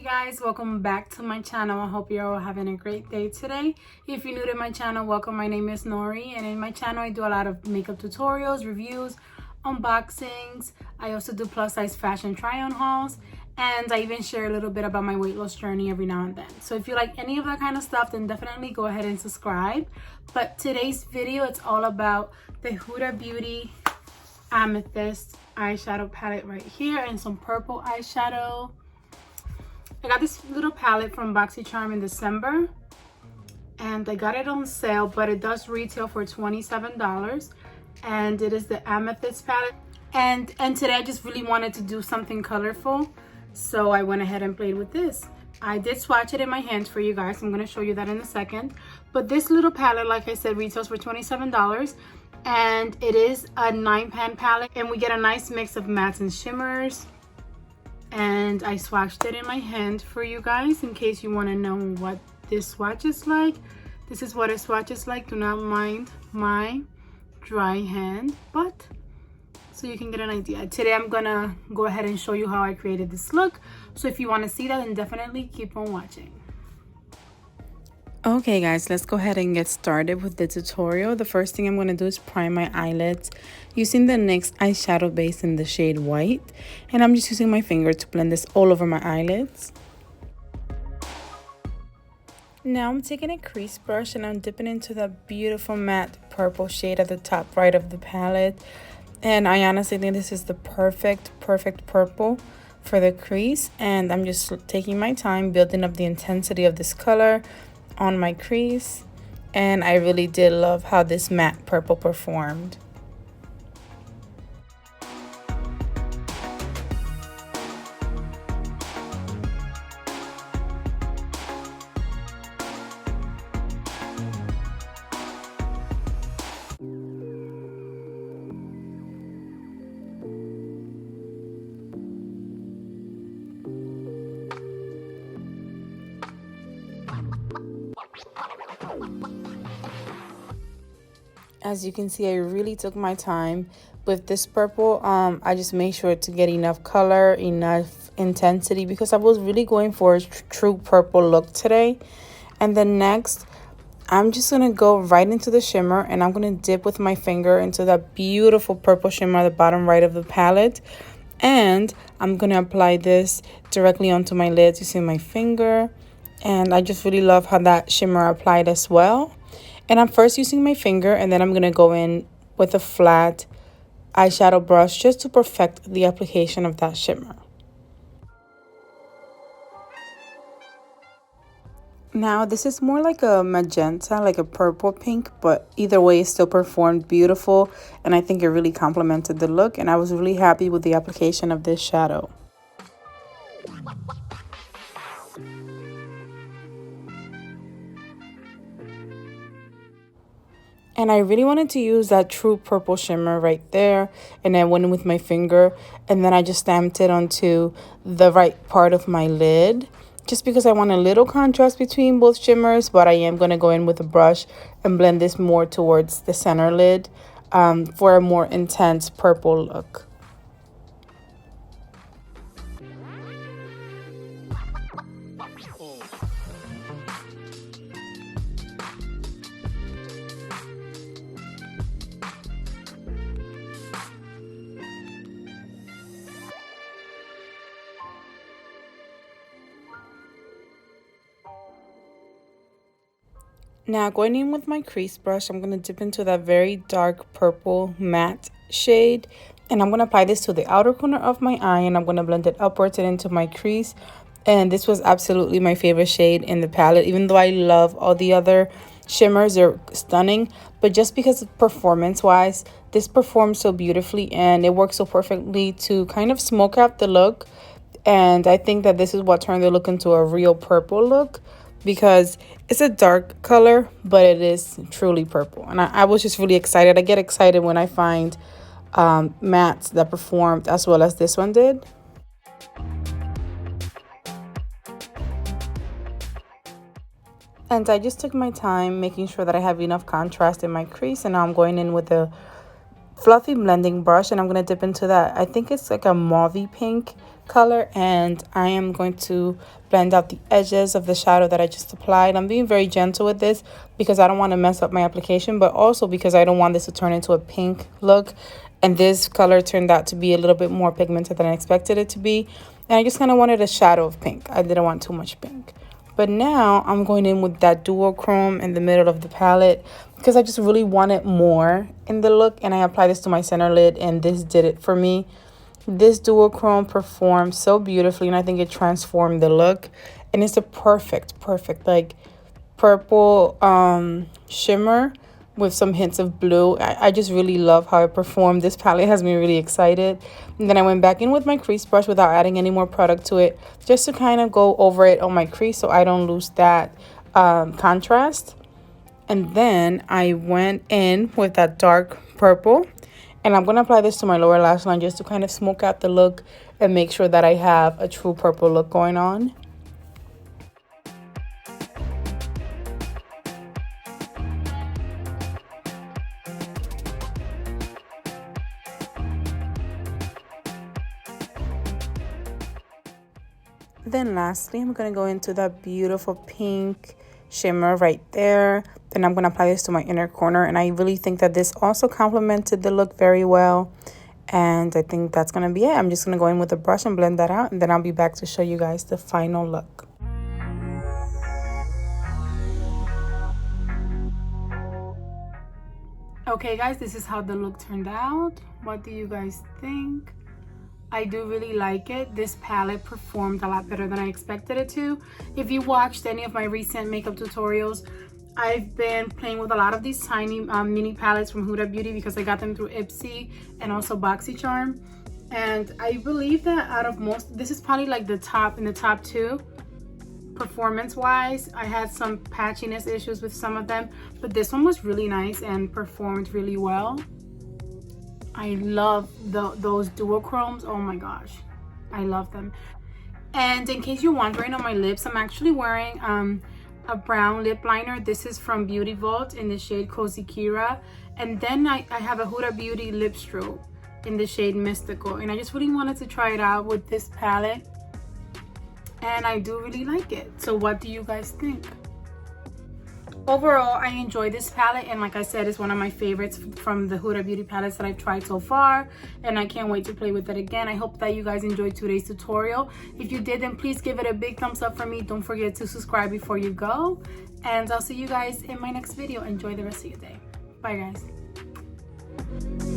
Guys, welcome back to my channel. I hope you're all having a great day today. If you're new to my channel, welcome. My name is Nori, and in my channel I do a lot of makeup tutorials, reviews, unboxings. I also do plus size fashion try on hauls, and I even share a little bit about my weight loss journey every now and then. So if you like any of that kind of stuff, then definitely go ahead and subscribe. But today's video, it's all about the Huda Beauty Amethyst eyeshadow palette right here, and some purple eyeshadow. I got this little palette from Boxycharm in December, and I got it on sale, but it does retail for $27, and it is the Amethyst palette. And today I just really wanted to do something colorful, so I went ahead and played with this. I did swatch it in my hands for you guys. I'm going to show you that in a second. But this little palette, like I said, retails for $27, and it is a 9-pan palette, and we get a nice mix of mattes and shimmers. And I swatched it in my hand for you guys in case you want to know what this swatch is like. This is what a swatch is like. Do not mind my dry hand, but so you can get an idea. Today I'm gonna go ahead and show you how I created this look. So if you want to see that, then definitely keep on watching. Okay guys, let's go ahead and get started with the tutorial. The first thing I'm going to do is prime my eyelids using the NYX eyeshadow base in the shade White. And I'm just using my finger to blend this all over my eyelids. Now I'm taking a crease brush and I'm dipping into the beautiful matte purple shade at the top right of the palette. And I honestly think this is the perfect purple for the crease. And I'm just taking my time building up the intensity of this color on my crease, and I really did love how this matte purple performed. As you can see, I really took my time with this purple. I just made sure to get enough color, enough intensity, because I was really going for a true purple look today. And then next, I'm just going to go right into the shimmer, and I'm going to dip with my finger into that beautiful purple shimmer at the bottom right of the palette. And I'm going to apply this directly onto my lids using my finger. And I just really love how that shimmer applied as well. And I'm first using my finger, and then I'm going to go in with a flat eyeshadow brush just to perfect the application of that shimmer. Now this is more like a magenta, like a purple pink, but either way it still performed beautiful, and I think it really complemented the look, and I was really happy with the application of this shadow. And I really wanted to use that true purple shimmer right there. And I went in with my finger, and then I just stamped it onto the right part of my lid. Just because I want a little contrast between both shimmers, but I am going to go in with a brush and blend this more towards the center lid for a more intense purple look. Now going in with my crease brush, I'm going to dip into that very dark purple matte shade, and I'm going to apply this to the outer corner of my eye, and I'm going to blend it upwards and into my crease. And this was absolutely my favorite shade in the palette, even though I love all the other shimmers. They're stunning, but just because of performance wise, this performs so beautifully, and it works so perfectly to kind of smoke out the look. And I think that this is what turned the look into a real purple look, because it's a dark color, but it is truly purple. And I was just really excited. I get excited when I find mattes that performed as well as this one did. And I just took my time making sure that I have enough contrast in my crease, and now I'm going in with a fluffy blending brush, and I'm going to dip into that. I think it's like a mauvey pink color, and I am going to blend out the edges of the shadow that I just applied. I'm being very gentle with this because I don't want to mess up my application, but also because I don't want this to turn into a pink look. And this color turned out to be a little bit more pigmented than I expected it to be, and I just kind of wanted a shadow of pink. I didn't want too much pink. But now I'm going in with that duochrome in the middle of the palette because I just really wanted more in the look, and I applied this to my center lid, and this did it for me. This duochrome performed so beautifully, and I think it transformed the look, and it's a perfect like purple shimmer with some hints of blue. I just really love how it performed. This palette has me really excited. And then I went back in with my crease brush without adding any more product to it, just to kind of go over it on my crease so I don't lose that contrast. And then I went in with that dark purple, and I'm going to apply this to my lower lash line just to kind of smoke out the look and make sure that I have a true purple look going on. Then lastly, I'm going to go into that beautiful pink shimmer right there. Then I'm going to apply this to my inner corner, and I really think that this also complemented the look very well. And I think that's going to be it. I'm just going to go in with a brush and blend that out, and then I'll be back to show you guys the final look. Okay guys, this is how the look turned out. What do you guys think? I do really like it. This palette performed a lot better than I expected it to. If you watched any of my recent makeup tutorials, I've been playing with a lot of these tiny mini palettes from Huda Beauty because I got them through Ipsy and also Boxycharm. And I believe that out of most, this is probably like the top two performance wise. I had some patchiness issues with some of them, but this one was really nice and performed really well. I love those duochromes. Oh my gosh, I love them. And in case you're wondering, on my lips, I'm actually wearing a brown lip liner. This is from Beauty Vault in the shade Cozy Kira. And then I have a Huda Beauty lip strobe in the shade Mystical. And I just really wanted to try it out with this palette, and I do really like it. So what do you guys think? Overall, I enjoy this palette, and like I said, it's one of my favorites from the Huda Beauty palettes that I've tried so far, and I can't wait to play with it again. I hope that you guys enjoyed today's tutorial. If you did, then please give it a big thumbs up for me. Don't forget to subscribe before you go, and I'll see you guys in my next video. Enjoy the rest of your day. Bye guys.